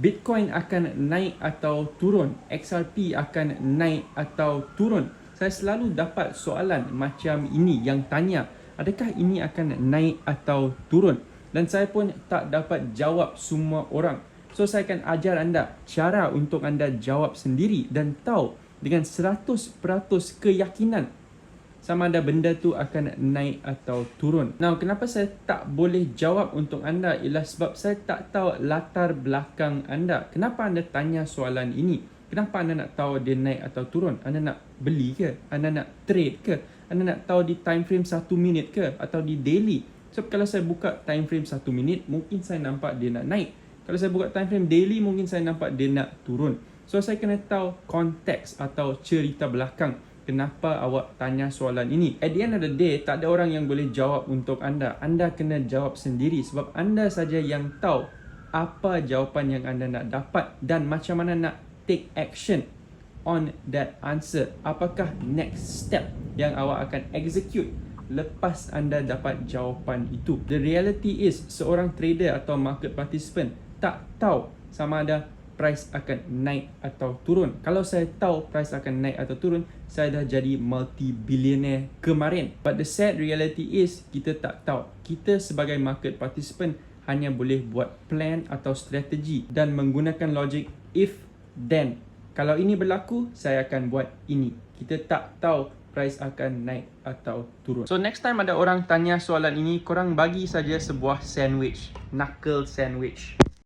Bitcoin akan naik atau turun? XRP akan naik atau turun? Saya selalu dapat soalan macam ini yang tanya, adakah ini akan naik atau turun? Dan saya pun tak dapat jawab semua orang. So saya akan ajar anda cara untuk anda jawab sendiri dan tahu dengan 100% keyakinan sama ada benda tu akan naik atau turun. Now, kenapa saya tak boleh jawab untuk anda ialah sebab saya tak tahu latar belakang anda. Kenapa anda tanya soalan ini? Kenapa anda nak tahu dia naik atau turun? Anda nak beli ke? Anda nak trade ke? Anda nak tahu di time frame 1 minit ke? Atau di daily? So, kalau saya buka time frame 1 minit, mungkin saya nampak dia nak naik. Kalau saya buka time frame daily, mungkin saya nampak dia nak turun. So, saya kena tahu konteks atau cerita belakang kenapa awak tanya soalan ini. At the end of the day, tak ada orang yang boleh jawab untuk anda. Anda kena jawab sendiri sebab anda saja yang tahu apa jawapan yang anda nak dapat dan macam mana nak take action on that answer. Apakah next step yang awak akan execute lepas anda dapat jawapan itu. The reality is, seorang trader atau market participant tak tahu sama ada price akan naik atau turun. Kalau saya tahu price akan naik atau turun, saya dah jadi multi-billionaire kemarin. But the sad reality is, kita tak tahu. Kita sebagai market participant hanya boleh buat plan atau strategi dan menggunakan logik if, then. Kalau ini berlaku, saya akan buat ini. Kita tak tahu price akan naik atau turun. So next time ada orang tanya soalan ini, korang bagi saja sebuah sandwich, knuckle sandwich.